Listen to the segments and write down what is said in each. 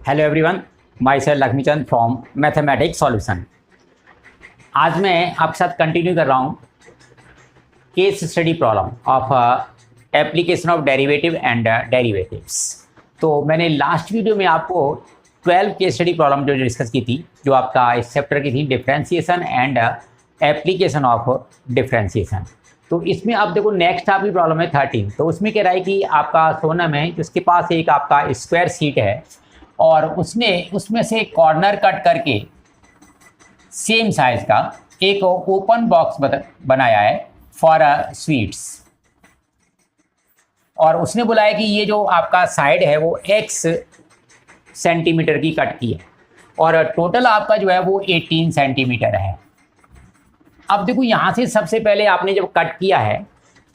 Hello everyone, my self Laxmichand from mathematics solution. आज मैं आपके साथ कंटिन्यू कर रहा हूँ case study problem of application of derivative and derivatives. तो मैंने लास्ट वीडियो में आपको 12 केस स्टडी प्रॉब्लम जो डिस्कस की थी, जो आपका इस चैप्टर की थी differentiation and application of differentiation. तो इसमें आप देखो नेक्स्ट आपकी प्रॉब्लम है 13। तो उसमें कह रहा है कि आपका सोनम है, उसके पास एक आपका स्क्वायर शीट है और उसने उसमें से कॉर्नर कट करके सेम साइज का एक ओपन बॉक्स बनाया है फॉर स्वीट्स। और उसने बुलाया कि ये जो आपका साइड है वो x सेंटीमीटर की कट की है और टोटल आपका जो है वो 18 सेंटीमीटर है। अब देखो यहाँ से सबसे पहले आपने जब कट किया है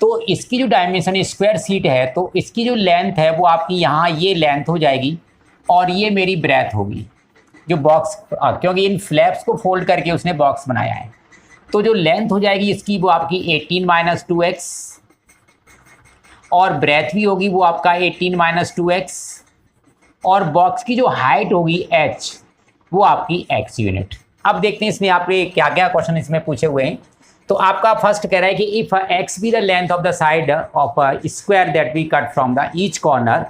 तो इसकी जो डायमेंशन स्क्वायर शीट है तो इसकी जो लेंथ है वो आपकी यहाँ ये लेंथ हो जाएगी और ये मेरी ब्रेथ होगी जो बॉक्स, क्योंकि इन फ्लैप्स को फोल्ड करके उसने बॉक्स बनाया है। तो जो लेंथ हो जाएगी इसकी वो आपकी 18 - 2x और ब्रेथ भी होगी वो आपका 18 - 2x और बॉक्स की जो हाइट होगी h वो आपकी x यूनिट। अब देखते हैं इसमें आपके क्या क्या क्वेश्चन इसमें पूछे हुए हैं। तो आपका फर्स्ट कह रहा है कि if x be the length of the side of square that we cut from the each corner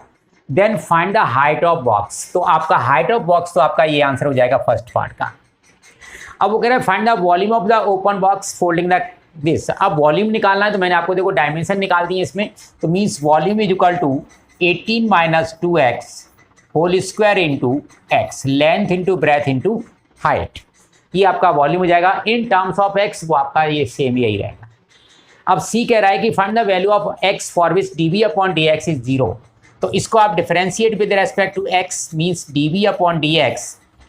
then find the height of box. तो आपका हाइट ऑफ बॉक्स तो आपका ये आंसर हो जाएगा फर्स्ट पार्ट का। अब वो कह रहा है find the volume of the open box folding the this. अब वॉल्यूम निकालना है तो मैंने आपको देखो डायमेंशन निकाल दी है इसमें। तो means volume is equal to 18 - 2x whole square into x, length into breadth into height. ये आपका वॉल्यूम हो जाएगा इन टर्म्स ऑफ x, वो आपका ये सेम यही रहेगा। अब सी कह रहा है कि find the value of x for which dv/dx is 0। तो इसको आप differentiate with respect to x means dv/dx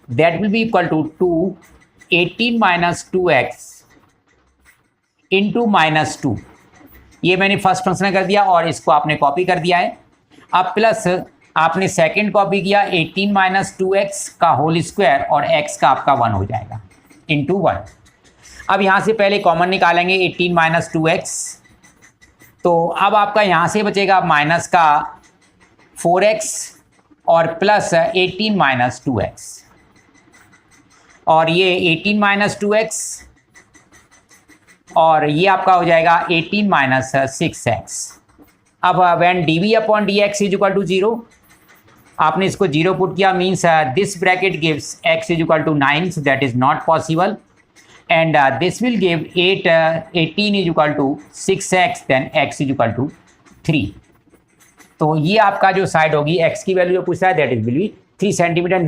that will be equal to 18 - 2x into -2। ये मैंने फर्स्ट फंक्शन में कर दिया और इसको आपने कॉपी कर दिया है। अब प्लस आपने सेकंड कॉपी किया 18 - 2x का होल स्क्वायर और x का आपका 1 हो जाएगा इंटू 1। अब यहाँ से पहले कॉमन निकालेंगे 18 - 2x। तो अब आपका यहाँ से बचेगा माइनस का 4x और प्लस 18 - 2x और ये 18 - 2x और ये आपका हो जाएगा 18 - 6x। अब when dv/dx is equal to 0 आपने इसको 0 पुट किया means this bracket gives x is equal to 9, so that is not possible and this will give 18 is equal to 6x then x is equal to 3। तो ये आपका जो side होगी x की value जो पूछा है that is will be 3 centimetre.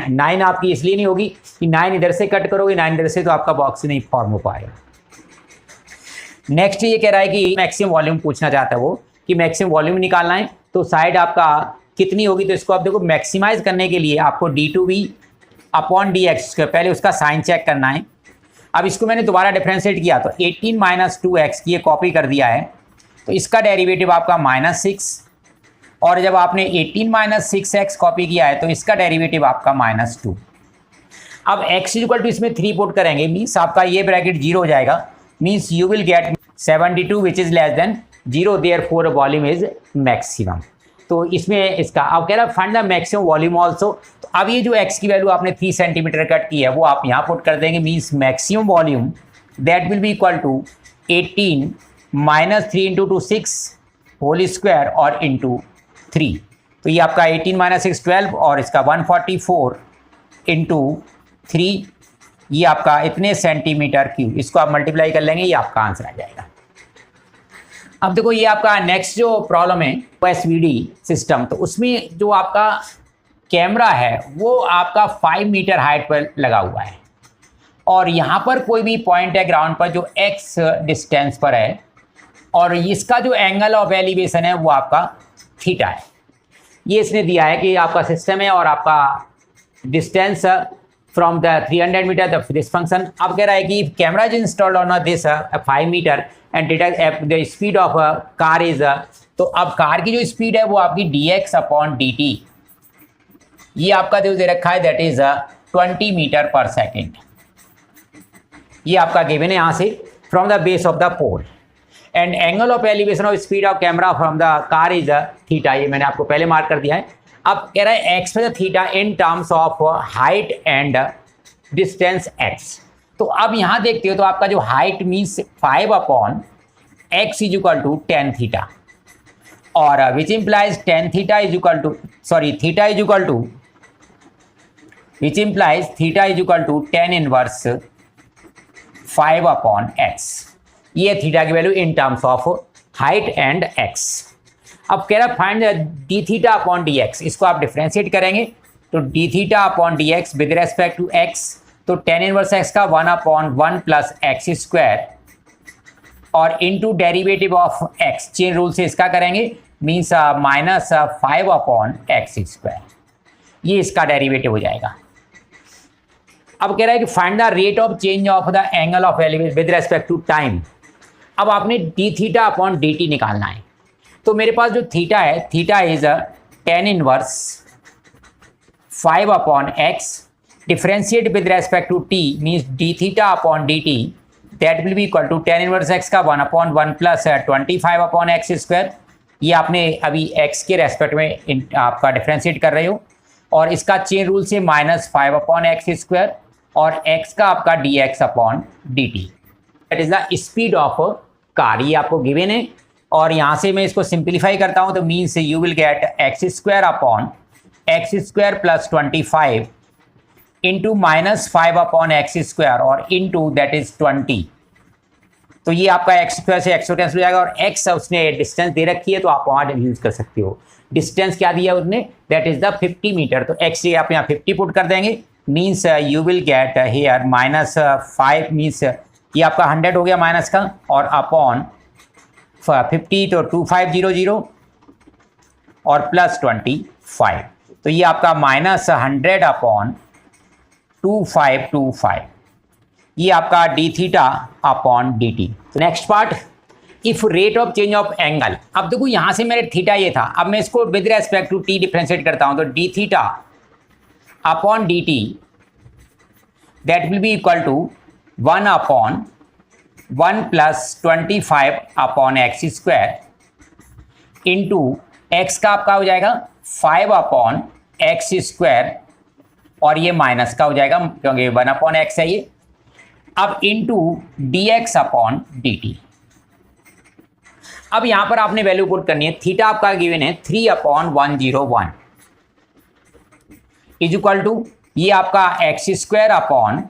9 आपकी इसलिए नहीं होगी कि 9 इधर से कट करोगे, 9 इधर से, तो आपका बॉक्स नहीं फॉर्म हो पाएगा। नेक्स्ट ये कह रहा है कि मैक्सिमम वॉल्यूम पूछना चाहता है वो कि मैक्सिमम वॉल्यूम निकालना है तो साइड आपका कितनी होगी। तो इसको आप देखो मैक्सिमाइज करने के लिए आपको d2v/dx पहले उसका साइन चेक करना है। अब इसको मैंने दोबारा डिफरेंशिएट किया तो 18 - 2x की ये कॉपी कर दिया है तो इसका डेरिवेटिव आपका -6 और जब आपने 18 - 6x कॉपी किया है तो इसका डेरिवेटिव आपका -2। अब x इक्वल टू इसमें 3 पुट करेंगे मीन्स आपका ये ब्रैकेट 0 हो जाएगा means you will gate 72 which is less than 0, therefore volume is maximum. तो इसमें इसका अब कह रहा है find the maximum volume also. तो अब ये जो x की वैल्यू आपने 3 सेंटीमीटर कट की है वो आप यहाँ पुट कर देंगे means maximum volume that will be equal to 18 - 3 into 6 whole square और इंटू 3। तो ये आपका 18 - 6 12 और इसका 144 इंटू 3, ये आपका इतने सेंटीमीटर क्यूब। इसको आप मल्टीप्लाई कर लेंगे, ये आपका आंसर आ जाएगा। अब देखो ये आपका नेक्स्ट जो प्रॉब्लम है SVD सिस्टम, तो उसमें जो आपका कैमरा है वो आपका 5 मीटर हाइट पर लगा हुआ है और यहाँ पर कोई भी पॉइंट है ग्राउंड पर जो x डिस्टेंस पर है और इसका जो एंगल ऑफ एलिवेशन है वो आपका थीटा है। ये इसने दिया है कि आपका सिस्टम है और आपका distance from the 300 metre this function. अब कह रहा है कि camera is installed on this 5 metre and detect the speed of car is, तो अब कार की जो स्पीड है वो आपकी dx/dt, ये आपका दे रखा है that is 20 metre per second. ये आपका गिवन है यहाँ से from the base of the pole and angle of elevation of speed of camera from the car is theta. ये मैंने आपको पहले मार्क कर दिया है। अब कह रहा है X plus theta in terms of height and distance X. तो अब यहाँ देखते हो तो आपका जो height means 5 upon X is equal to tan theta, और which implies tan theta is equal to theta is equal to which implies theta is equal to tan inverse 5 upon X. ये थीटा की value in terms of height and X. अब कह रहा find D theta upon d x, इसको आप differentiate करेंगे तो d theta upon d x with respect to x, तो टेन इनवर्स एक्स का 1 अपॉन 1 प्लस एक्स स्क्वायर और into derivative of x, chain rule से इसका करेंगे means minus 5 upon x square, ये इसका डेरिवेटिव हो जाएगा। अब कह रहा है कि find the rate of change of the angle of elevation with respect to time. अब आपने d theta upon d t निकालना है, तो मेरे पास जो थीटा है, theta is tan inverse 5 upon x, differentiate with respect to t means d theta upon d t, that will be equal to tan inverse x का 1 upon 1 plus 25 upon x square. ये आपने अभी x के respect में आपका differentiate कर रहे हो, और इसका चेन रूल से माइनस 5 अपॉन एक्स स्क्वायर और एक्स का आपका D x upon d t, that is the speed of car. ये आपको गिवन है, और यहाँ से मैं इसको सिंप्लीफाई करता हूँ तो means you will get x square upon x square plus 25 into minus 5 upon x square और इंटू दैट इज 20। तो ये आपका एक्स स्क्वायर से एक्स कैंसिल हो जाएगा, और एक्स उसने डिस्टेंस दे रखी है तो आप वहाँ यूज कर सकते हो। डिस्टेंस क्या दिया उसने, दैट इज द 50 मीटर, तो एक्स से आप यहाँ 50 पुट कर देंगे means you will get here minus 5 means ये आपका 100 हो गया माइनस का, और अपॉन 50 तो 2500 और प्लस 25, तो ये आपका माइनस 100 अपॉन 2525, ये आपका D theta upon d T. Next part, if rate of change of angle. अब देखो यहाँ से मेरे थीटा ये था, अब मैं इसको with respect to t differentiate करता हूँ, तो d theta upon d t that will be equal to 1 upon 1 plus 25 upon x square into x का आपका हो जाएगा 5 अपॉन एक्स स्क्वायर, और ये माइनस का हो जाएगा क्योंकि 1 अपॉन एक्स है ये, अब into d x upon d t. अब यहां पर आपने वैल्यू पुट करनी है, थीटा आपका गिवन है 3 अपॉन 101 इज इक्वल टू ये आपका x square upon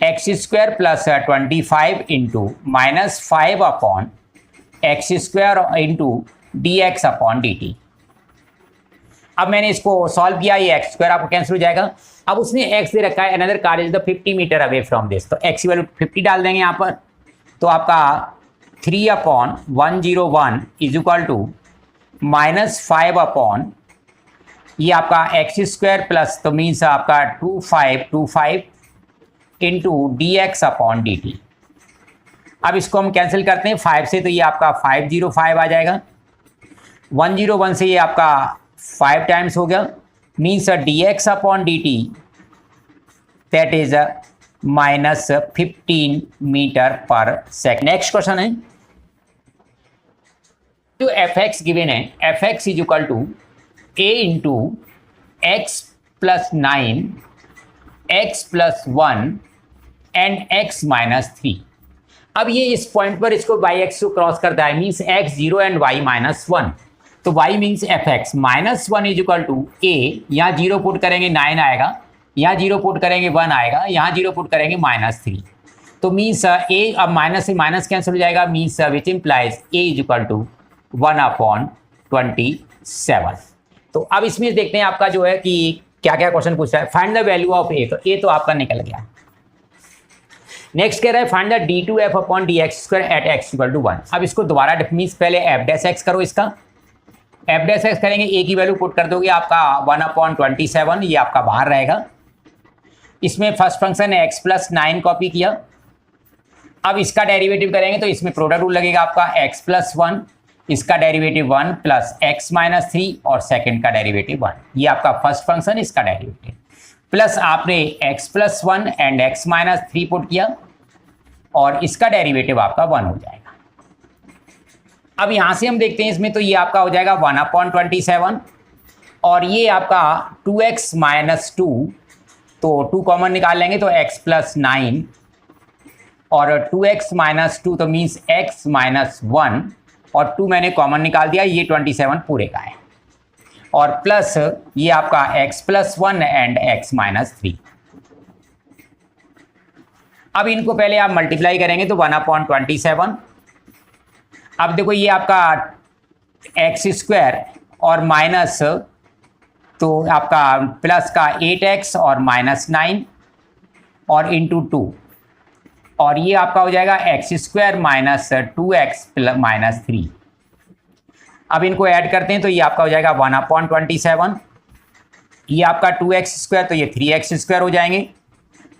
x square plus 25 into minus 5 upon x square into d x upon d t. अब मैंने इसको सॉल्व किया, ये एक्स स्क्वायर आपको कैंसिल हो जाएगा। अब उसने एक्स दे रखा है another car is the 50 metre away from this, तो एक्स की वैल्यू 50 डाल देंगे यहाँ पर, तो आपका 3 upon 101 is equal to minus 5 upon ये आपका एक्स स्क्वायर प्लस तो मीन्स आपका 2525 into d x upon d t. अब इसको हम कैंसिल करते हैं 5 से, तो ये आपका 505 आ जाएगा, 101 से ये आपका 5 टाइम्स हो गया means d x upon d t that is minus 15 metre per second. Next question है, जो एफ एक्स गिवन है, f x is equal to a into x plus 9 x plus 1 and x minus 3। अब ये इस point पर इसको by x को cross करता है means X 0 and Y minus 1, तो y means F X minus 1 is equal to A, यहाँ 0 पुट करेंगे 9 आएगा, यहाँ 0 पुट करेंगे 1 आएगा, यहाँ 0 पुट करेंगे माइनस 3, तो मीन्स ए अब माइनस से माइनस कैंसिल हो जाएगा means which implies a is equal to 1 upon 27। तो अब इसमें देखते हैं आपका जो है कि क्या क्या क्वेश्चन पूछ रहा है। फाइंड द वैल्यू ऑफ ए, तो ए तो आपका निकल गया। नेक्स्ट कह रहा है find the d two f upon d x square at x equal to 1। अब इसको दोबारा मीन्स पहले एफ डैश एक्स करो, इसका एफ डैश एक्स करेंगे, ए की वैल्यू पुट कर दोगे आपका 1 अपॉन 27, ये आपका बाहर रहेगा। इसमें फर्स्ट फंक्शन है एक्स प्लस 9 कॉपी किया, अब इसका डेरिवेटिव करेंगे तो इसमें प्रोडक्ट रूल लगेगा आपका एक्स प्लस 1, इसका डेरिवेटिव 1 प्लस एक्स माइनस 3 और सेकेंड का डेरिवेटिव 1, ये आपका फर्स्ट फंक्शन, इसका डेरिवेटिव प्लस आपने x plus 1 and x minus 3 put किया और इसका डेरिवेटिव आपका 1 हो जाएगा। अब यहाँ से हम देखते हैं इसमें, तो ये आपका हो जाएगा 1 अपॉन 27 और ये आपका 2x माइनस 2, तो 2 कॉमन निकाल लेंगे तो x प्लस 9, और 2x माइनस 2 तो मीन्स x माइनस 1, और 2 मैंने कॉमन निकाल दिया, ये 27 पूरे का है, और प्लस ये आपका x plus 1 and x minus 3। अब इनको पहले आप मल्टीप्लाई करेंगे तो 1/27। अब देखो ये आपका एक्स स्क्वायर और माइनस, तो आपका प्लस का 8x और माइनस 9 और इंटू 2, और ये आपका हो जाएगा x square minus 2x plus minus 3। अब इनको ऐड करते हैं तो ये आपका हो जाएगा 1/27, ये आपका 2x स्क्वायर तो ये 3x स्क्वायर हो जाएंगे,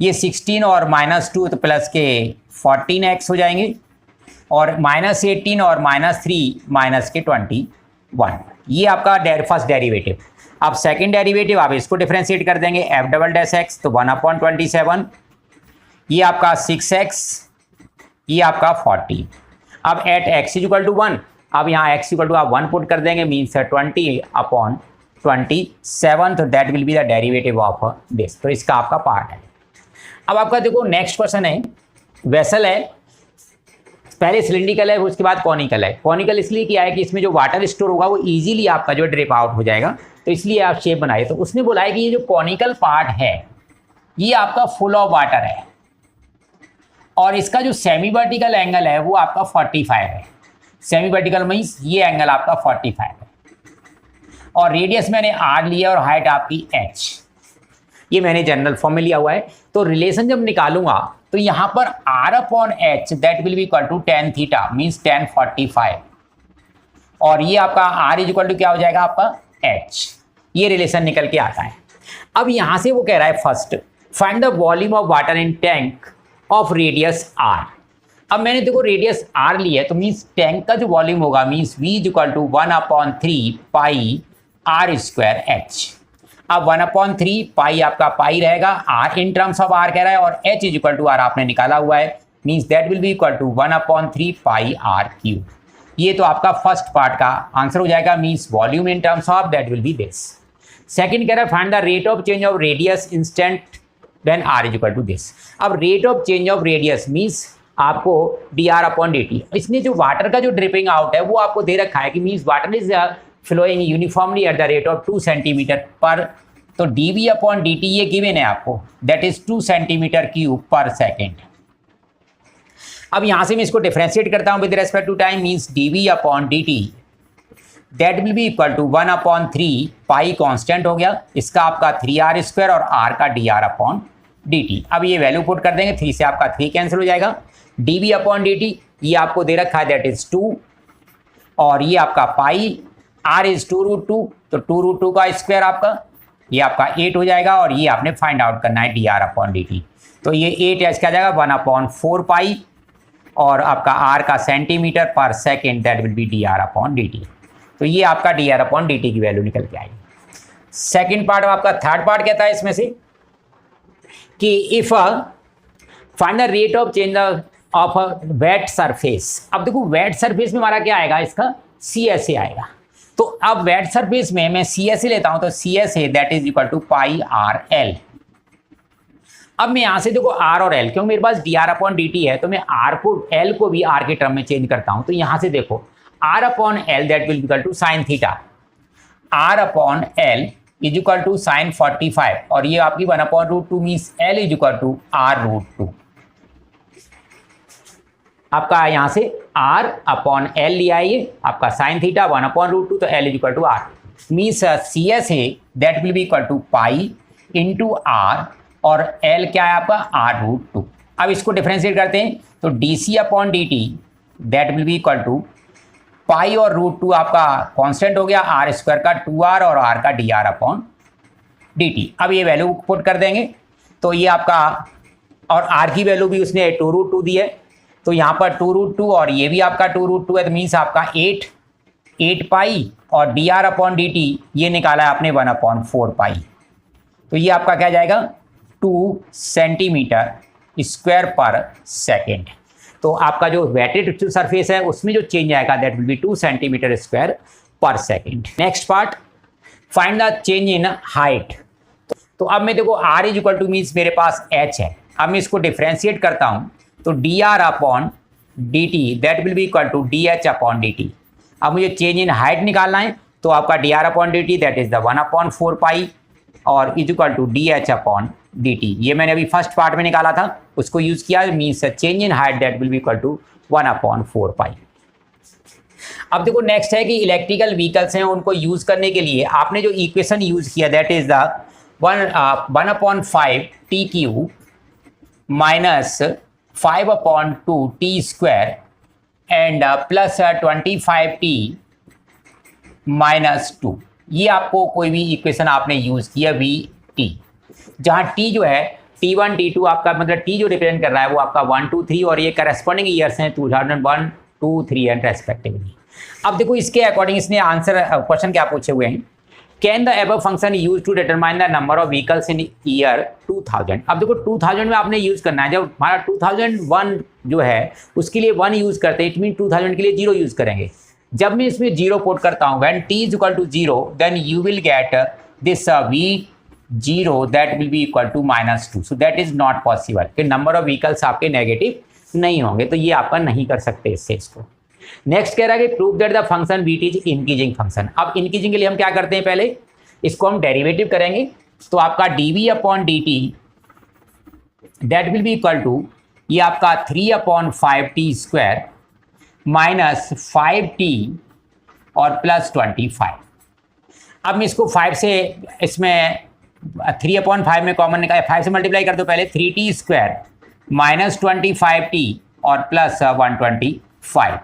ये 16 और माइनस 2 तो प्लस के 14x हो जाएंगे, और माइनस 18 और माइनस 3 माइनस के 21। ये आपका फर्स्ट डेरिवेटिव। अब सेकंड डेरिवेटिव आप इसको डिफरेंशिएट कर देंगे, f डबल डैश एक्स, तो 1/27, ये आपका 6x, ये आपका 40। अब एट x इक्वल टू 1, अब यहाँ x इक्वल टू आप 1 पुट कर देंगे, मीन्स 20/27, तो that will be the derivative of this. तो इसका आपका पार्ट है। अब आपका देखो नेक्स्ट क्वेश्चन है, वेसल है, पहले सिलिंड्रिकल है, उसके बाद कॉनिकल है। कॉनिकल इसलिए किया है कि इसमें जो वाटर स्टोर होगा वो इजीली आपका जो ड्रिप आउट हो जाएगा, तो इसलिए आप शेप बनाए। तो उसने बोला है कि ये जो कॉनिकल पार्ट है ये आपका फुल ऑफ वाटर है, और इसका जो सेमी वर्टिकल एंगल है वो आपका 45 है। सेमी वर्टिकल मीन्स ये एंगल आपका 45 है, और रेडियस मैंने r लिया और हाइट आपकी h, ये मैंने जनरल फॉर्म में लिया हुआ है। तो रिलेशन जब निकालूंगा तो यहाँ पर r/h that will be equal to tan theta means tan 45, और ये आपका r इज इक्वल टू क्या हो जाएगा आपका h। ये रिलेशन निकल के आता है। अब यहाँ से वो कह रहा है first find the volume of water in tank of radius r। अब मैंने देखो रेडियस r लिया है, तो मीन्स टैंक का जो वॉल्यूम होगा means v is equal to 1/3 pi r square h। अब 1/3 पाई आपका पाई रहेगा, r in terms of r कह रहा है, और h is equal to r आपने निकाला हुआ है, means that will be equal to 1/3 pi r cube. ये तो आपका फर्स्ट पार्ट का आंसर हो जाएगा, means volume in terms of that will be this. Second कह रहा है find the rate of change of radius instant when r is equal to this. अब rate of change of radius means आपको dr/dt। इसने जो water का जो dripping out है वो आपको दे रखा है कि means water is flowing uniformly at the rate of 2 centimetre per, तो dv/dt ये गिवन है आपको, that is 2 centimetre cube per second. अब यहाँ से मैं इसको डिफरेंशिएट करता हूँ with respect to time, means dv/dt that will be equal to 1/3 pi constant हो गया, इसका आपका 3r स्क्वायर और r का dr/dt। अब ये वैल्यू पुट कर देंगे, 3 से आपका 3 कैंसिल हो जाएगा, dv/dt ये आपको दे रखा है दैट इज 2, और ये आपका पाई, r इज 2√2, तो 2√2 का स्क्वायर आपका ये आपका 8 हो जाएगा, और ये आपने फाइंड आउट करना है dr/dt। तो ये 8h का जाएगा 1/4 पाई, और आपका r का सेंटीमीटर पर second that will B dr/dt। तो ये आपका dr/dt की वैल्यू निकल के आएगी। सेकेंड पार्ट आपका थर्ड पार्ट कहता है इसमें से कि if find the rate of change of wet surface. अब देखो वेट सरफेस में हमारा क्या आएगा, इसका CSA आएगा। तो अब वेट सरफेस में मैं CSA लेता हूं, तो CSA that is equal to pi RL। अब मैं यहां से देखो R और L, क्योंकि मेरे पास dr/dt है तो मैं R को L को भी R के टर्म में चेंज करता हूं। तो यहां से देखो R/L that will equal to sine theta, R/L is equal to sine 45, और ये आपकी 1/√2 means L is equal to R√2। आपका यहाँ से R/L लिया है, ये आपका साइन थीटा 1/√2, तो L is equal to R means CSA that will be equal to pi into R, और L क्या है आपका R√2। अब इसको डिफरेंशिएट करते हैं तो dc/dt that will be equal to pi और √2 आपका कांस्टेंट हो गया, r स्क्वायर का 2r और r का dr/dt। अब ये वैल्यू पुट कर देंगे तो ये आपका, और r की वैल्यू भी उसने 2√2 दी है, तो यहाँ पर 2√2 और ये भी आपका 2√2 है, तो मीन्स आपका 8 पाई, और dr/dt ये निकाला है आपने 1/4 पाई, तो ये आपका क्या जाएगा 2 सेंटीमीटर स्क्वायर पर सेकेंड। तो आपका जो वेटेड सरफेस है उसमें जो चेंज आएगा that will be 2 centimetre square पर second. Next part find the change in height. तो अब मैं देखो r is equal to means मेरे पास h है, अब मैं इसको डिफ्रेंशिएट करता हूँ तो dr upon dt that will be equal to dh upon dt। अब मुझे चेंज इन हाइट निकालना है तो आपका dr upon dt that is the 1/4 pi और is equal to dh upon dt। ये मैंने अभी फर्स्ट पार्ट में निकाला था, उसको यूज किया, means change in height that will be equal to 1/4 pi. अब देखो नेक्स्ट है कि इलेक्ट्रिकल व्हीकल्स हैं, उनको यूज करने के लिए आपने जो इक्वेशन यूज किया that is the 1/5 T cube minus 5/2 T square and plus 25 T minus 2। ये आपको कोई भी इक्वेशन आपने यूज किया वी टी, जहाँ टी जो है T1 T2 आपका मतलब टी जो रिप्रेजेंट कर रहा है वो आपका 1 2 3 और ये करस्पॉन्डिंग ईयर्स हैं 2001 2 3 एंड रेस्पेक्टिवली। अब देखो इसके अकॉर्डिंग इसने आंसर क्वेश्चन क्या पूछे हुए हैं, can the above function use to determine the number of vehicles in year 2000। अब देखो 2000 में आपने यूज करना है, जब हमारा 2001 जो है उसके लिए 1 यूज करते हैं, इट मीन 2000 के लिए 0 यूज करेंगे। जब मैं इसमें 0 पुट करता हूँ when t is equal to 0 then you will get this v0 that will be equal to -2। So that is not possible कि नंबर ऑफ व्हीकल्स आपके नेगेटिव नहीं होंगे, तो ये आपका नहीं कर सकते इससे इसको। नेक्स्ट कह रहा है कि prove that the function we T is increasing function. अब इंक्रीजिंग के लिए हम क्या करते हैं, पहले इसको हम डेरिवेटिव करेंगे तो आपका dv upon dt that will be equal to ये आपका 3/5 टी स्क्वायर माइनस 5t और प्लस 25। अब मैं इसको 5 से इसमें 3/5 में कॉमन निकाल 5 से मल्टीप्लाई कर दो पहले, 3t स्क्वायर माइनस 25t और प्लस 125।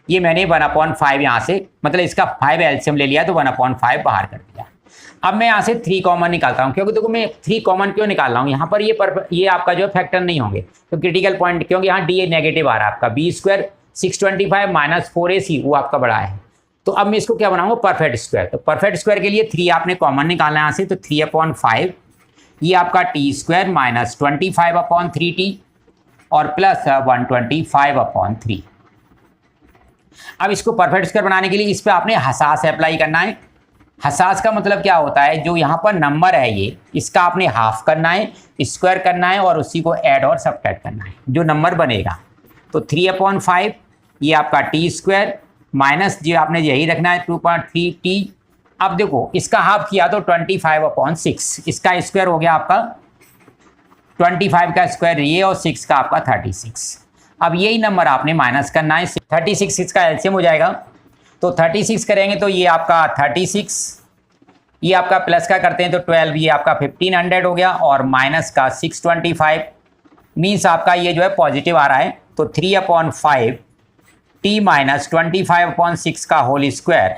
ये मैंने 1/5 यहाँ से मतलब इसका 5 एलसीएम ले लिया तो 1/5 बाहर कर दिया। अब मैं यहाँ से 3 कॉमन निकालता हूँ, क्योंकि देखो मैं 3 कॉमन क्यों निकाल रहा हूँ, यहाँ पर ये आपका जो फैक्टर नहीं होंगे तो क्रिटिकल पॉइंट, क्योंकि यहाँ डी नेगेटिव आ रहा है आपका बी स्क्वायर 625 माइनस 4ac वो आपका बड़ा है। तो अब मैं इसको क्या बनाऊंगा, परफेक्ट स्क्वायर। तो परफेक्ट स्क्वायर के लिए 3 आपने कॉमन निकालना है यहाँ से, तो 3/5 ये आपका टी स्क्वायर माइनस 25/3t और प्लस 125/3। अब इसको परफेक्ट स्क्वायर बनाने के लिए इस पर आपने हसास अप्लाई करना है। हसास का मतलब क्या होता है, जो यहाँ पर नंबर है ये इसका आपने हाफ करना है, स्क्वायर करना है और उसी को ऐड और सबट्रैक्ट करना है, जो नंबर बनेगा। तो 3/5 ये आपका टी स्क्वायर माइनस जो आपने यही रखना है 2.3t। अब देखो इसका हाफ किया तो 25/6, इसका स्क्वायर हो गया आपका 25 का स्क्वायर ये और 6 का आपका 36। अब यही नंबर आपने माइनस करना है, 36 इसका एलसीएम हो जाएगा तो 36 करेंगे तो ये आपका 36, ये आपका प्लस का करते हैं तो 12, ये आपका 1500 हो गया और माइनस का 625 मीन्स आपका ये जो है पॉजिटिव आ रहा है। तो 3/5 t माइनस 25/6 का होल स्क्वायर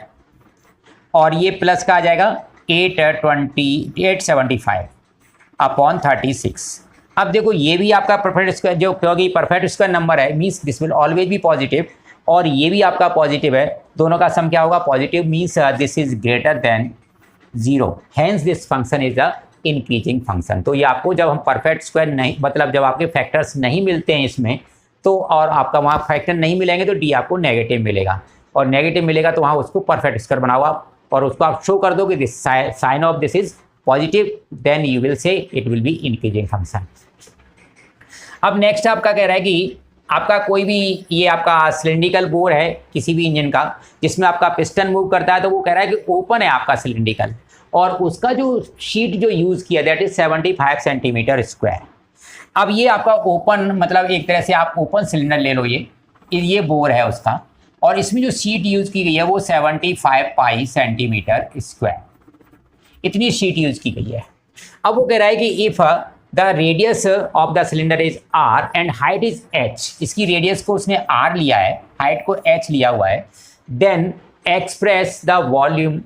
और ये प्लस का आ जाएगा 875/36। अब देखो ये भी आपका परफेक्ट स्क्वायर, जो क्योंकि परफेक्ट स्क्वायर नंबर है means this will always be positive, और ये भी आपका पॉजिटिव है, दोनों का सम क्या होगा positive, means this is greater than 0, hence this function is a increasing function. तो ये आपको जब हम परफेक्ट स्क्वायर नहीं मतलब जब आपके फैक्टर्स नहीं मिलते हैं इसमें तो और आपका वहाँ फैक्टर नहीं मिलेंगे तो डी आपको नेगेटिव मिलेगा, और नेगेटिव मिलेगा तो वहाँ उसको परफेक्ट स्क्वायर बनाओ आप और उसको आप शो कर दो कि this sign of this is positive, then you will say it will be increasing function. अब नेक्स्ट आपका कह रहा है कि आपका कोई भी ये आपका सिलिंड्रिकल बोर है किसी भी इंजन का जिसमें आपका पिस्टन मूव करता है, तो वो कह रहा है कि ओपन है आपका सिलिंड्रिकल और उसका जो शीट जो यूज़ किया दैट इज 75 सेंटीमीटर स्क्वायर। अब ये आपका ओपन मतलब एक तरह से आप ओपन सिलेंडर ले लो, ये बोर है उसका और इसमें जो शीट यूज़ की गई है वो 75 पाई सेंटीमीटर स्क्वायर, इतनी शीट यूज़ की गई है। अब वो कह रहा है कि if the radius of the cylinder is r and height is h, इसकी रेडियस को उसने r लिया है, हाइट को h लिया हुआ है, then express the volume,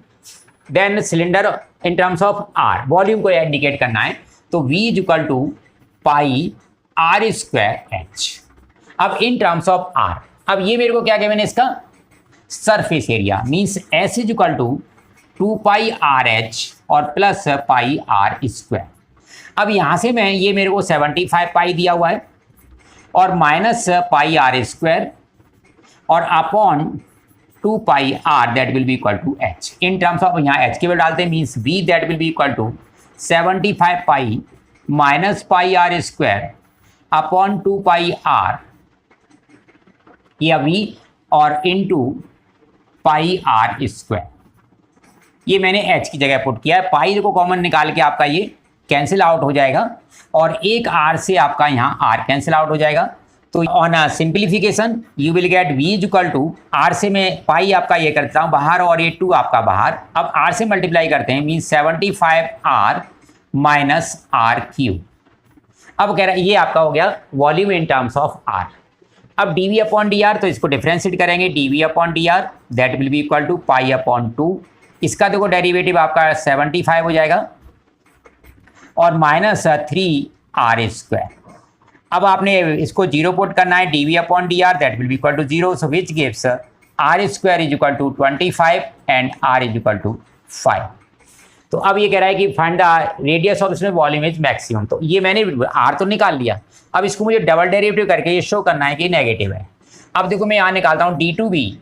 then cylinder in terms of r, volume को इंडिकेट करना है तो v is equal to pi r square h। अब इन टर्म्स ऑफ r, अब ये मेरे को क्या कहना है इसका surface area, means s is equal to 2 pi RH और प्लस पाई r स्क्वायर। अब यहाँ से मैं ये मेरे को 75 पाई दिया हुआ है और माइनस पाई r स्क्वायर और upon 2 pi r that will be equal to h. In terms of यहाँ एच की वैल्यू डालते हैं, means v that will be equal to 75 pi minus pi r square upon 2 pi r या v और into pi r square. ये मैंने H की जगह पुट किया है। पाई को कॉमन निकाल के आपका ये कैंसिल आउट हो जाएगा और एक आर से आपका यहाँ आर कैंसिल आउट हो जाएगा। तो on a simplification you will get v is equal to r से मैं पाई आपका ये करता हूँ बाहर और ये 2 आपका बाहर। अब आर से मल्टीप्लाई करते हैं, mean 75 r minus r cube. अब कह रहा है ये आपका हो गया volume in terms of r. अब d v upon d r, तो इसको डिफ्रेंशिएट करेंगे, d v upon d r that will be equal to pi upon 2। इसका देखो डेरिवेटिव आपका 75 हो जाएगा और माइनस 3 आर स्क्वायर। अब आपने इसको जीरो पुट करना है, d v upon d r that will be equal to 0, so which gives r square is equal to 25 and r is equal to 5। तो अब ये कह रहा है कि फाइंड द रेडियस ऑफ इसमें वॉल्यूम इज मैक्सिमम। तो ये मैंने आर तो निकाल लिया, अब इसको मुझे डबल डेरिवेटिव करके ये शो करना है कि नेगेटिव है। अब देखो मैं यहाँ निकालता हूँ d two b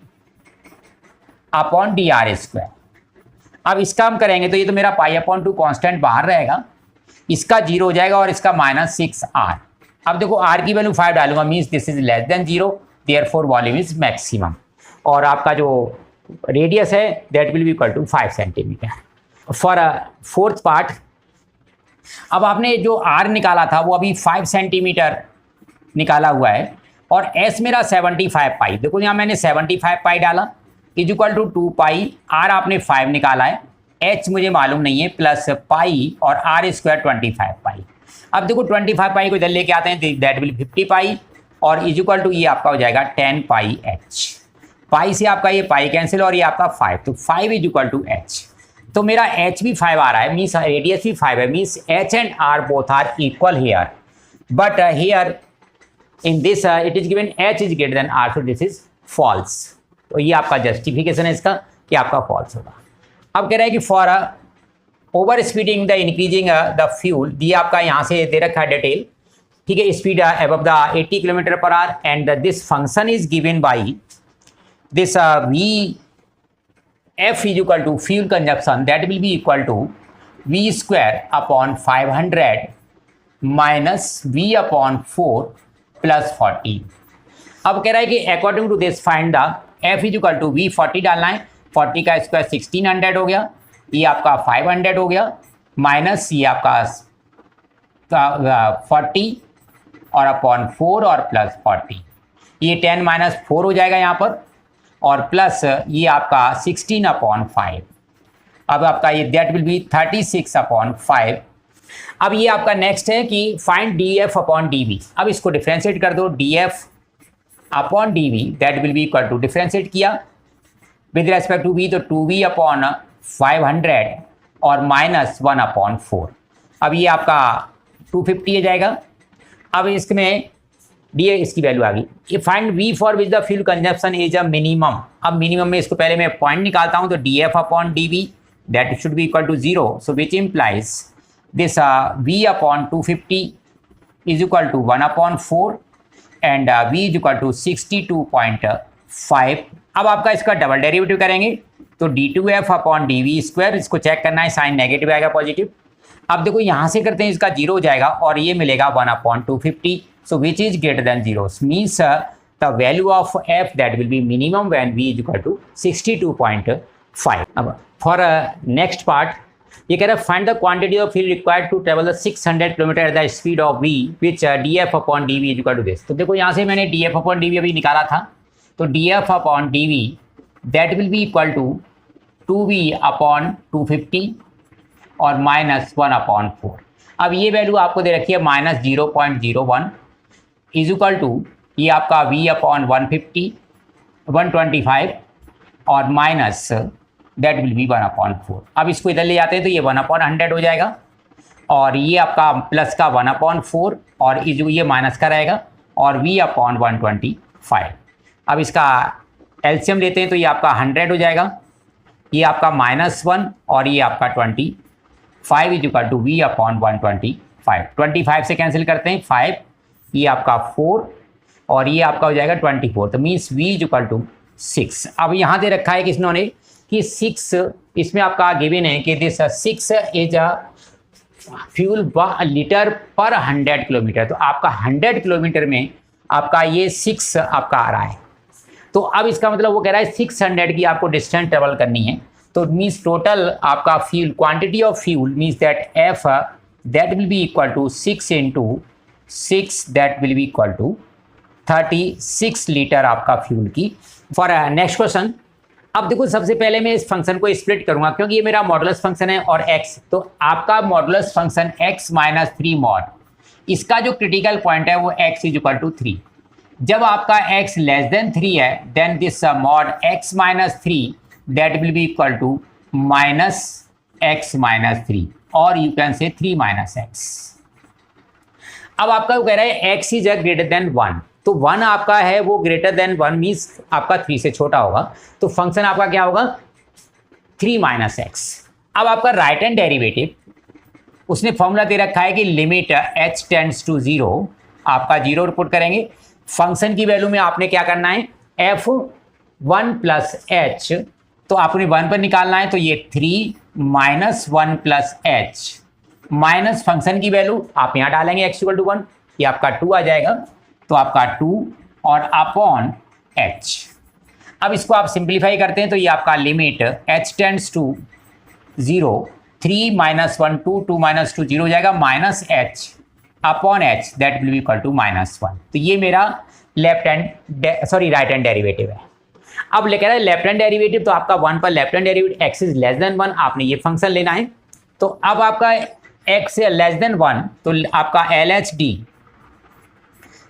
upon d r square. अब इसका हम करेंगे तो ये तो मेरा पाई अपॉन 2 कॉन्स्टेंट बाहर रहेगा, इसका 0 हो जाएगा और इसका माइनस 6 आर। अब देखो आर की वैल्यू 5 डालूंगा, means this is less than 0, therefore volume is maximum. और आपका जो रेडियस है that will be equal to 5 centimetre. For fourth part, अब आपने जो आर निकाला था वो अभी 5 सेंटीमीटर निकाला हुआ है और एस मेरा 75 पाई। देखो यहाँ मैंने 75 पाई डाला is equal to 2 pi, r आपने 5 निकाला है, एच मुझे मालूम नहीं है, प्लस पाई और आर स्क्वायर 25 पाई। अब देखो 25 पाई को इधर लेके आते हैं दैट विल 50 पाई और इज इक्वल टू ये आपका हो जाएगा 10 पाई एच। पाई से आपका ये पाई कैंसिल और ये आपका 5, तो 5 इज इक्वल टू एच। तो मेरा एच भी 5 आ रहा है, मीन्स रेडियस भी 5 है, means h and r both are equal here, but here in this it is given h is greater than r, so this is false. तो ये आपका जस्टिफिकेशन है इसका कि आपका फॉल्स होगा। अब कह रहा है कि for over speeding the increasing the fuel, ये आपका यहाँ से दे रखा है डिटेल, ठीक है, speed above the 80 kilometre per hour and this function is given by this v f is equal to fuel consumption that will be equal to v square upon 500 minus v upon 4 plus 40। अब कह रहा है कि according to this find the f is equal to v 40 डालना है, 40 का square 1600 हो गया, ये आपका 500 हो गया, माइनस ये आपका 40 और अपॉन 4 और प्लस 40, ये 10 माइनस 4 हो जाएगा यहाँ पर, और प्लस ये आपका 16 अपॉन 5। अब आपका ये दैट विल बी 36 अपॉन 5। अब ये आपका नेक्स्ट है कि find d f upon d v. अब इसको डिफ्रेंशिएट कर दो, d f upon d v that will be equal to, differentiate किया विद रेस्पेक्ट टू वी, तो 2v अपॉन 500 और माइनस 1 अपॉन 4। अब ये आपका 250 हो जाएगा। अब इसमें डी इसकी वैल्यू आ गई। ये find v for which the fuel consumption is a minimum. अब मिनिमम में इसको पहले मैं पॉइंट निकालता हूँ, तो d f upon d v that should be equal to 0, so which implies this v upon 250 is equal to 1 upon 4 and v is equal to 62.5। अब आपका इसका डबल डेरिवेटिव करेंगे तो d2f upon d v square, इसको check करना है, sign negative आएगा positive. अब देखो यहाँ से करते हैं, इसका 0 हो जाएगा और ये मिलेगा 1 upon 250, so which is greater than 0, means the value of f that will be minimum when v is equal to 62.5। अब फॉर नेक्स्ट पार्ट ये कह रहा है find the quantity of fuel required to travel the 600 kilometre at the speed of v which df upon d v is equal to this. तो देखो यहाँ से मैंने df अपॉन डी वी अभी निकाला था, तो df upon d v that will be equal to 2v upon 250 और माइनस 1 अपॉन 4। अब ये वैल्यू आपको दे रखी है माइनस 0.01 इज इक्वल टू ये आपका v अपॉन 150 125 और minus that will B 1 upon 4। अब इसको इधर ले जाते हैं तो ये 1 अपॉन 100 हो जाएगा और ये आपका प्लस का 1 अपॉन 4 और ये माइनस का रहेगा और v अपॉन 125। अब इसका एलसीएम लेते हैं तो ये आपका 100 हो जाएगा, ये आपका -1 और ये आपका 25 is equal to v upon 125। 25 से कैंसिल करते हैं 5, ये आपका 4 और ये आपका हो जाएगा 24, तो means v is equal to 6। अब यहाँ दे रखा है कि इन्होंने कि 6 इसमें आपका गिवन है कि this 6 is a fuel litre पर 100 किलोमीटर। तो आपका 100 किलोमीटर में आपका ये 6 आपका आ रहा है। तो अब इसका मतलब वो कह रहा है 600 की आपको डिस्टेंस ट्रेवल करनी है। तो मीन्स टोटल आपका fuel quantity of fuel means that f that will be equal to 6 into 6 that will be equal to 36 litre आपका फ्यूल की। फॉर नेक्स्ट क्वेश्चन, अब देखो सबसे पहले मैं इस फंक्शन को स्प्लिट करूंगा क्योंकि ये मेरा मॉडुलस फंक्शन है और x, तो आपका modulus function x minus 3 mod, इसका जो क्रिटिकल पॉइंट है वो x इज इक्वल टू 3। जब आपका x लेस देन 3 है then this mod x minus 3 that will be equal to minus x minus 3 और you can say 3 minus x। अब आपका कह रहा है x इज ग्रेटर देन 1, तो 1 आपका है वो ग्रेटर देन 1 मीन्स आपका 3 से छोटा होगा, तो फंक्शन आपका क्या होगा 3 माइनस एक्स। अब आपका राइट हैंड डेरिवेटिव उसने फॉर्मूला दे रखा है कि लिमिट h टेंड्स टू 0 आपका 0 रिपोर्ट करेंगे। फंक्शन की वैल्यू में आपने क्या करना है f1 प्लस h, तो आपने 1 पर निकालना है, तो ये 3 minus 1 plus h minus function की वैल्यू आप यहाँ डालेंगे x इक्वल टू 1, ये आपका 2 आ जाएगा, तो आपका 2 और अपॉन h। अब इसको आप सिंप्लीफाई करते हैं तो ये आपका limit h tends to 0 3 minus 1 2 2 minus 2 0 हो जाएगा minus h upon h that will be equal to minus 1। तो ये मेरा राइट हैंड डेरिवेटिव है। अब लेकर आए लेफ्ट हैंड डेरिवेटिव, तो आपका 1 पर left hand derivative x is less then 1 आपने ये फंक्शन लेना है। तो अब आपका x लेस देन 1 तो आपका LHD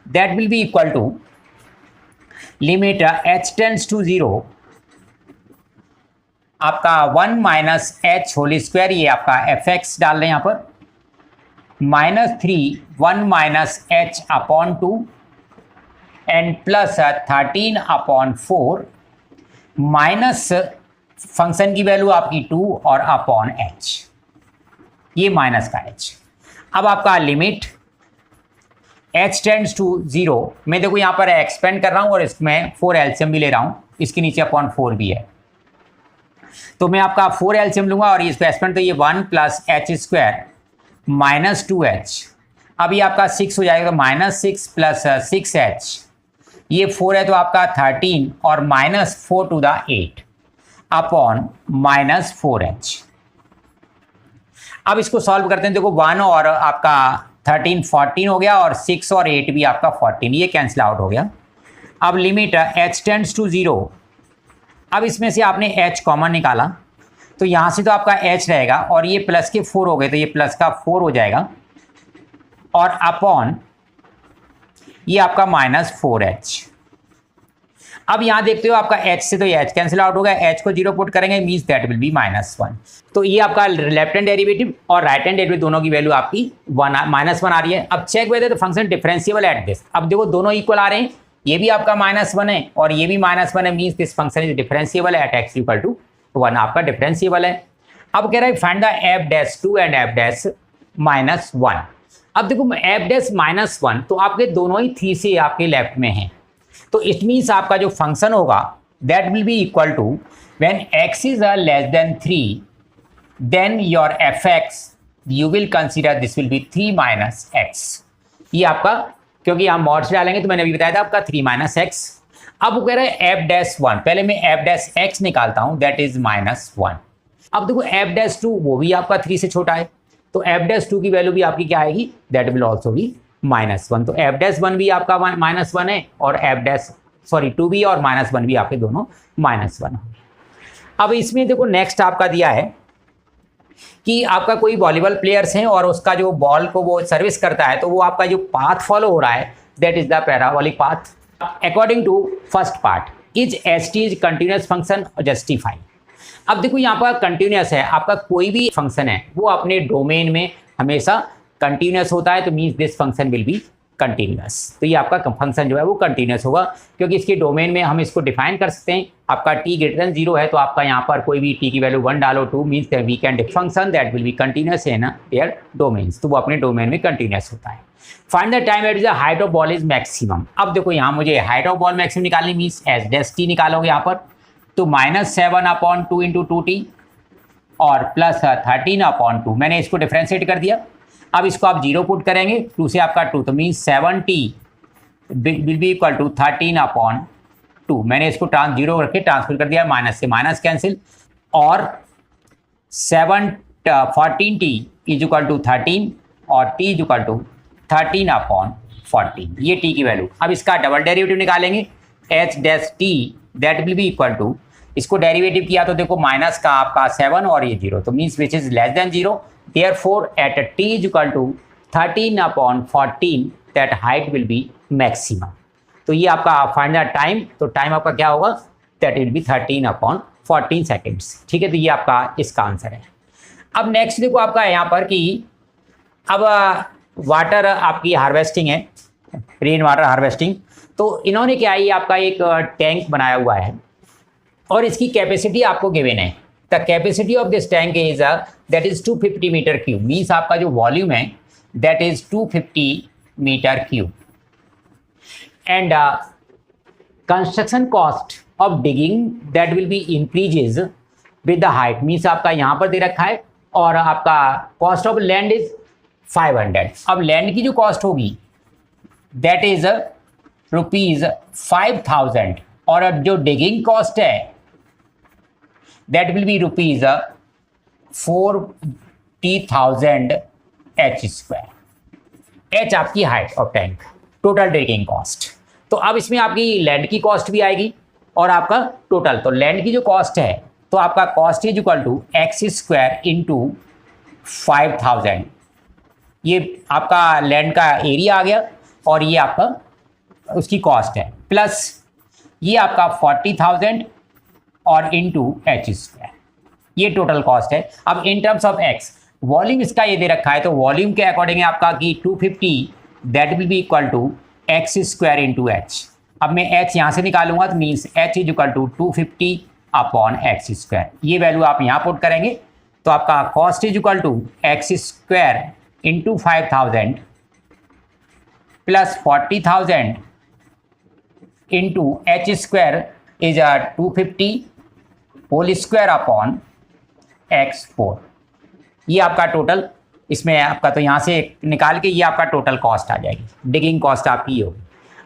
that will be equal to limit h tends to 0 आपका 1 माइनस h होल स्क्वायर, ये आपका fx डाल रहे हैं यहाँ पर, minus 3 1 minus h upon 2 and plus 13 upon 4 minus function की वैल्यू आपकी 2 और अपॉन h, ये माइनस का h। अब आपका लिमिट h टेंड्स टू 0, मैं देखो यहाँ पर एक्सपेंड कर रहा हूँ और इसमें 4 एलसीएम भी ले रहा हूँ, इसके नीचे अपॉन 4 भी है, तो मैं आपका 4 एलसीएम लूंगा और इसको एक्सपेंड, तो ये 1 plus H square minus 2h। अब ये आपका 6 हो जाएगा, तो माइनस 6 प्लस 6h, ये 4 है तो आपका 13 और minus 4 to the 8 upon minus 4h। अब इसको सॉल्व करते हैं, देखो 1 और आपका 13 14 हो गया और 6 और 8 भी आपका 14, ये कैंसिल आउट हो गया। अब लिमिट h टेंड्स टू 0, अब इसमें से आपने h कॉमन निकाला तो यहाँ से तो आपका h रहेगा और ये प्लस के 4 हो गए तो ये प्लस का 4 हो जाएगा और अपॉन ये आपका माइनस 4h। अब यहाँ देखते हो आपका h से तो ये h कैंसिल आउट हो गया, h को 0 पुट करेंगे means that will B minus 1। तो ये आपका लेफ्ट हैंड डेरिवेटिव और राइट हैंड डेरिवेटिव दोनों की वैल्यू आपकी माइनस 1 आ रही है। अब check whether the function differentiable at this, अब देखो दोनों इक्वल आ रहे हैं, ये भी आपका माइनस 1 है और ये भी माइनस 1 है, means this function is differentiable at x equal to 1, आपका डिफरेंशिएबल है। अब कह रहा है find the f dash 2 and f dash minus 1। अब देखो एफ डैश माइनस 1 तो आपके दोनों ही 3 से आपके लेफ्ट में हैं, तो इट मीन्स आपका जो फंक्शन होगा that will be equal to when x is less than 3 then your fx you will consider this will be 3 minus x। ये आपका क्योंकि यहाँ मॉड से डालेंगे तो मैंने अभी बताया था आपका 3 माइनस एक्स। अब वो कह रहा है एफ डैश 1, पहले मैं एफ डैश एक्स निकालता हूँ दैट इज माइनस 1। अब देखो एफ डैश 2 वो भी आपका 3 से छोटा है, तो एफ डैश 2 की वैल्यू भी आपकी क्या आएगी that will also be minus 1। तो एफ डैश 1 भी आपका माइनस 1 है और एफ डैश 2 भी और माइनस 1 भी आपके दोनों माइनस 1 होंगे। अब इसमें देखो नेक्स्ट आपका दिया है कि आपका कोई वॉलीबॉल प्लेयर्स हैं और उसका जो बॉल को वो सर्विस करता है तो वो आपका जो पाथ फॉलो हो रहा है that is the parabolic path. According to first part is s t is continuous function justify. अब देखो यहाँ पर कंटिन्यूस है, आपका कोई भी फंक्शन है वो अपने डोमेन में हमेशा कंटिन्यूस होता है, तो means this function will be continuous. तो ये आपका फंक्शन जो है वो कंटिन्यूस होगा, क्योंकि इसके डोमेन में हम इसको डिफाइन कर सकते हैं। आपका t ग्रेटर देन 0 है तो आपका यहाँ पर कोई भी t की वैल्यू 1 डालो, 2 means we can function that will be continuous in their domains, तो वो अपने डोमेन में कंटिन्यूस होता है। Find the time at the height of ball is maximum. अब देखो यहाँ मुझे हाइट ऑफ बॉल मैक्सिमम निकालनी, मीन्स एच डैश टी निकालोगे यहाँ पर, तो -7/2 इंटू 2t और प्लस 13/2, मैंने इसको डिफ्रेंशिएट कर दिया। अब इसको आप 0 पुट करेंगे, 2 से आपका 2, तो means 7t will be equal to 13/2। मैंने इसको 0 रख के ट्रांसफर कर दिया, माइनस से माइनस कैंसिल, और 14t इज इक्वल टू 13 और t इज इक्वल टू 13/14, ये t की वैल्यू। अब इसका डबल डेरिवेटिव निकालेंगे, h dash t that will be equal to, इसको डेरिवेटिव किया तो देखो माइनस का आपका 7 और ये 0, तो means which is less than 0, therefore at t is equal to 13/14 that height will be maximum. तो ये आपका फाइंड द टाइम, तो टाइम आपका क्या होगा, दैट विल बी 13/14 सेकेंड्स। ठीक है, तो ये आपका इसका आंसर है। अब नेक्स्ट देखो आपका यहाँ पर कि अब वाटर आपकी हार्वेस्टिंग है, रेन वाटर हार्वेस्टिंग। तो इन्होंने क्या है, ये आपका एक टैंक बनाया हुआ है और इसकी कैपेसिटी आपको गिवन है। The capacity of this tank is that is 250 metre cube, means आपका जो वॉल्यूम है that is 250 metre cube. And construction cost of digging that will be increases with the height, means आपका यहाँ पर दे रखा है, और आपका कॉस्ट ऑफ लैंड इज 500। अब लैंड की जो कॉस्ट होगी दैट इज ₹5000, और अब जो डिगिंग कॉस्ट है that will B ₹40,000 H²। H आपकी height of tank, total digging cost. तो अब इसमें आपकी लैंड की कॉस्ट भी आएगी और आपका टोटल, तो लैंड की जो कॉस्ट है तो आपका cost is equal to x² into 5000। ये आपका लैंड का एरिया आ गया और ये आपका उसकी कॉस्ट है, प्लस ये आपका 40,000 और इंटू H², ये टोटल कॉस्ट है। अब इन टर्म्स ऑफ x, वॉल्यूम इसका ये दे रखा है, तो वॉल्यूम के अकॉर्डिंग आपका कि 250 that will be equal to x² into h। अब मैं h यहाँ से निकालूंगा, तो means h is equal to 250/x²। ये वैल्यू आप यहाँ पुट करेंगे तो आपका cost is equal to x² into 5000 plus 40,000 into h² is 250 whole square upon x4। ये आपका टोटल, इसमें आपका तो यहाँ से निकाल के ये आपका टोटल कॉस्ट आ जाएगी, डिगिंग कॉस्ट आपकी होगी।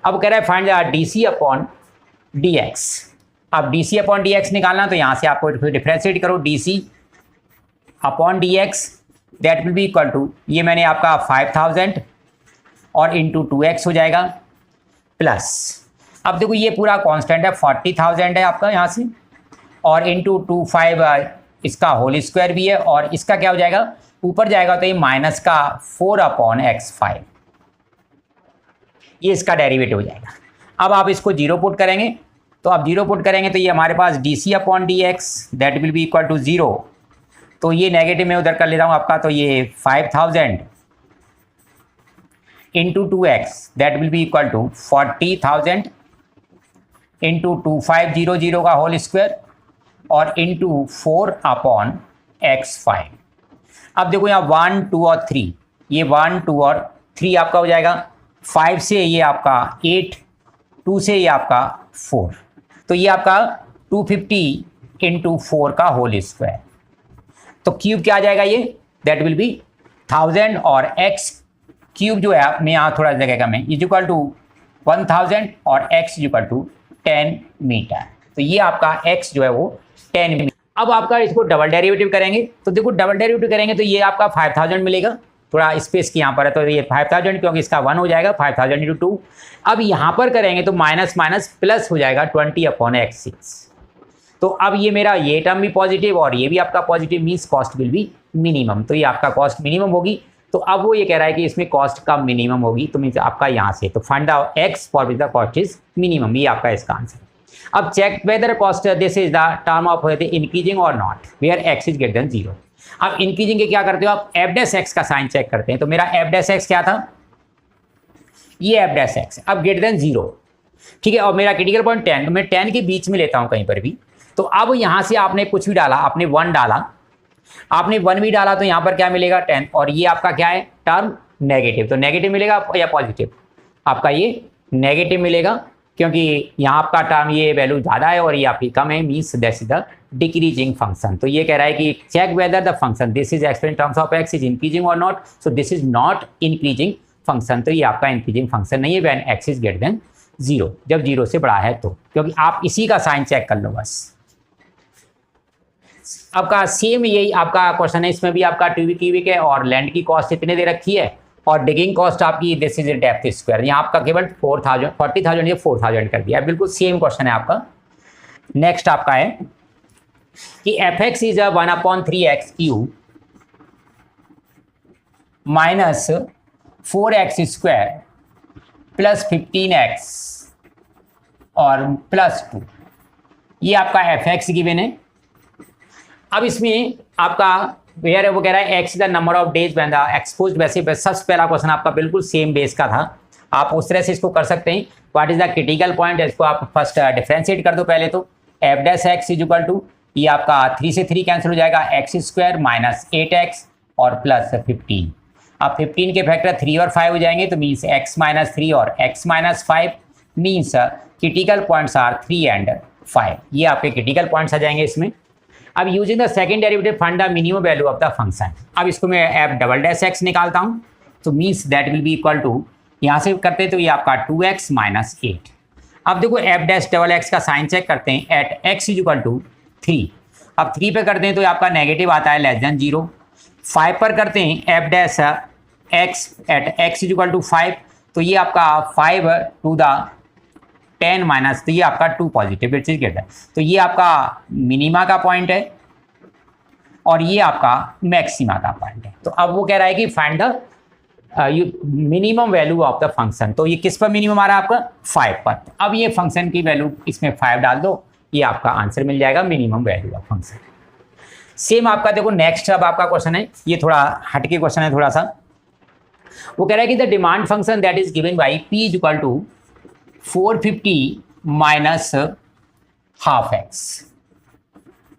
अब कह रहा है फाइंड DC अपॉन dx। अब DC अपॉन dx निकालना, तो यहाँ से आपको डिफ्रेंशिएट करो, DC upon dx that will be equal to, ये मैंने आपका 5000 और इंटू 2x हो जाएगा, प्लस अब देखो ये पूरा कांस्टेंट है, 40,000 है आपका यहाँ से, और इंटू 25 इसका होल स्क्वायर भी है, और इसका क्या हो जाएगा, ऊपर जाएगा तो ये माइनस का 4/x5, ये इसका डेरिवेटिव हो जाएगा। अब आप इसको 0 पुट करेंगे, तो आप 0 पुट करेंगे तो ये हमारे पास DC upon dx that will be equal to 0, तो ये नेगेटिव में उधर कर ले रहा हूँ आपका, तो ये 5000 into 2x that will be equal to 40,000 into 2500 का होल स्क्वायर और इंटू 4/x5। अब देखो यहाँ 1, 2 और 3, ये 1, 2 और 3 आपका हो जाएगा, 5 से ये आपका 8, 2 से ये आपका 4, तो ये आपका 250 इंटू 4 का होल स्क्वायर। तो क्यूब क्या आ जाएगा ये, दैट विल बी 1000, और x क्यूब जो है मैं यहाँ थोड़ा जगह कम है, इज इक्वल टू 1000 और x is equal to 10 metre. तो ये आपका x जो है वो 10 मीटर। अब आपका इसको डबल डेरिवेटिव करेंगे, तो देखो डबल डेरिवेटिव करेंगे तो ये आपका 5000 मिलेगा, थोड़ा स्पेस की यहाँ पर है तो ये 5000, क्योंकि इसका 1 हो जाएगा, 5000 इंटू 2। अब यहाँ पर करेंगे तो माइनस माइनस प्लस हो जाएगा 20/x6। तो अब ये मेरा ये टर्म भी पॉजिटिव और ये भी आपका positive, means cost will be minimum, तो ये आपका कॉस्ट मिनिमम होगी। तो अब वो ये कह रहा है कि इसमें कॉस्ट कम मिनिमम होगी, तो मीन्स आपका यहाँ से, तो find the x for which the cost is minimum, ये आपका इसका आंसर। अब check whether cost this is the term of increasing और not where x is greater than 0। अब इंक्रीजिंग के क्या करते हो आप, f डैश x का साइन चेक करते हैं। तो मेरा f डैश x क्या था, ये एफ डैश एक्स अब ग्रेटर देन 0, ठीक है, और मेरा क्रिटिकल पॉइंट 10, तो मैं 10 के बीच में लेता हूँ कहीं पर भी। तो अब यहाँ से आपने कुछ भी डाला, आपने 1 डाला, आपने 1 भी डाला, तो यहाँ पर क्या मिलेगा 10, और ये आपका क्या है टर्म नेगेटिव, तो नेगेटिव मिलेगा या पॉजिटिव, आपका ये नेगेटिव मिलेगा, क्योंकि यहाँ आपका टर्म ये वैल्यू ज़्यादा है और ये आपकी कम है, means that is the decreasing function. तो ये कह रहा है कि check whether the function this is express in terms of x is increasing और not, so this is not increasing function, तो ये आपका इंक्रीजिंग फंक्शन नहीं है when x is greater than 0, जब 0 से बड़ा है तो, क्योंकि आप इसी का साइन चेक कर लो बस। आपका सेम यही आपका क्वेश्चन है, इसमें भी आपका 2 वीक है और लैंड की कॉस्ट इतने दे रखी है और डिगिंग कॉस्ट आपकी दिस इज डेप्थ स्क्वायर, यहाँ आपका केवल 40,000 या 4,000 कर दिया, बिल्कुल सेम क्वेश्चन है आपका। नेक्स्ट आपका है कि F x is 1/3x³ minus 4x² plus 15x और प्लस 2, ये आपका एफ एक्स गिवन है। अब इसमें आपका वेयर है वो कह रहा है x the number of days when the exposed, वैसे सबसे पहला क्वेश्चन आपका बिल्कुल सेम बेस का था, आप उस तरह से इसको कर सकते हैं। What is the critical point, इसको आप फर्स्ट डिफरेंशिएट कर दो पहले, तो F dash X is equal to, ये आपका 3 से 3 कैंसिल हो जाएगा, x² माइनस 8x और प्लस 15, अब 15 के फैक्टर 3 और 5 हो जाएंगे, तो मीन्स x माइनस 3 और x minus 5, means critical points are 3 and 5, ये आपके क्रिटिकल पॉइंट्स आ जाएंगे इसमें। अब using the second derivative find the minimum value of the function, अब इसको मैं एफ डबल डैश एक्स निकालता हूँ, तो means that will be equal to, यहाँ से करते हैं तो ये आपका 2x माइनस 8। अब देखो एफ डैश डबल एक्स का साइन चेक करते हैं, at x is equal to 3, अब 3 पे करते हैं तो ये आपका नेगेटिव आता है लेस देन 0, 5 पर करते हैं F dash X at x is equal to 5, तो ये आपका 5 टू द 10 माइनस, तो ये आपका 2 पॉजिटिव इट इज ग्रेटर, तो ये आपका मिनिमा का पॉइंट है और ये आपका मैक्सिमा का पॉइंट है। तो अब वो कह रहा है कि find the minimum value of the function, तो ये किस पर मिनिमम आ रहा है आपका 5 पर, अब ये फंक्शन की वैल्यू इसमें 5 डाल दो, ये आपका आंसर मिल जाएगा minimum value of function. Same आपका देखो नेक्स्ट अब आपका क्वेश्चन है, ये थोड़ा हटके क्वेश्चन है थोड़ा सा, वो कह रहा है कि the demand function that is given by p is equal to 450 minus half X,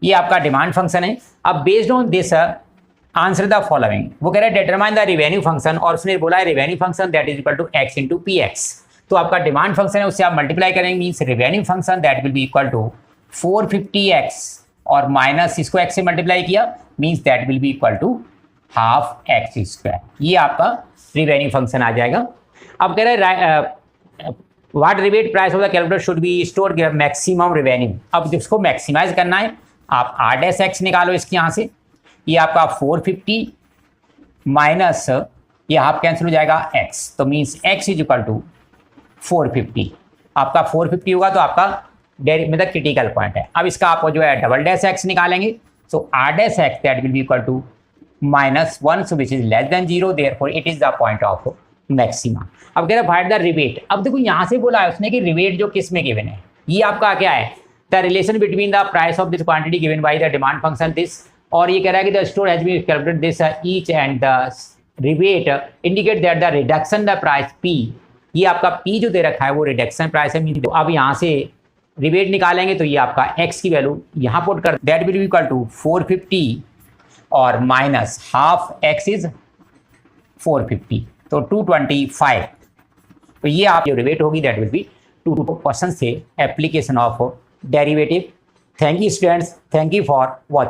ये आपका डिमांड फंक्शन है। अब based on this answer the following, वो कह रहा है डिटरमाइन द रिवेन्यू फंक्शन, और उसने बोला है revenue function that is equal to x into P X, तो आपका डिमांड फंक्शन है उससे आप मल्टीप्लाई करेंगे, means revenue function that will be equal to 450x और माइनस इसको x से मल्टीप्लाई किया, means that will be equal to half x², ये आपका रिवेन्यू फंक्शन आ जाएगा। अब कह रहे हैं what rebate price of the calculator should be store maximum revenue, अब जिसको मैक्सिमाइज करना है आप r डैश एक्स निकालो इसके यहाँ से, ये आपका 450 माइनस ये हाफ कैंसिल हो जाएगा x, तो means x is equal to 450, आपका 450 होगा तो आपका मतलब क्रिटिकल पॉइंट है। अब इसका आप जो है डबल डैश एक्स निकालेंगे, so r dash X that will be equal to -1, so which is less than 0, therefore it is the point of maxima. अब कह रहा है फाइंड द रिबेट, अब देखो यहाँ से बोला है उसने कि रिबेट जो किस में गिवन है, ये आपका क्या है the relation between the price of this quantity given by the demand function this, और ये कह रहा है कि the store has been calculated this each and the rebate indicate that the reduction the price p, ये आपका p जो दे रखा है वो रिडक्शन प्राइस है। तो अब यहाँ से रिबेट निकालेंगे तो ये आपका x की वैल्यू यहाँ पुट कर, that will be equal to 450 और माइनस हाफ x इज 450, तो 225, तो ये आप जो रिबेट होगी दैट विल बी 2 क्वेश्चन से application of derivative. Thank you students, thank you for watching.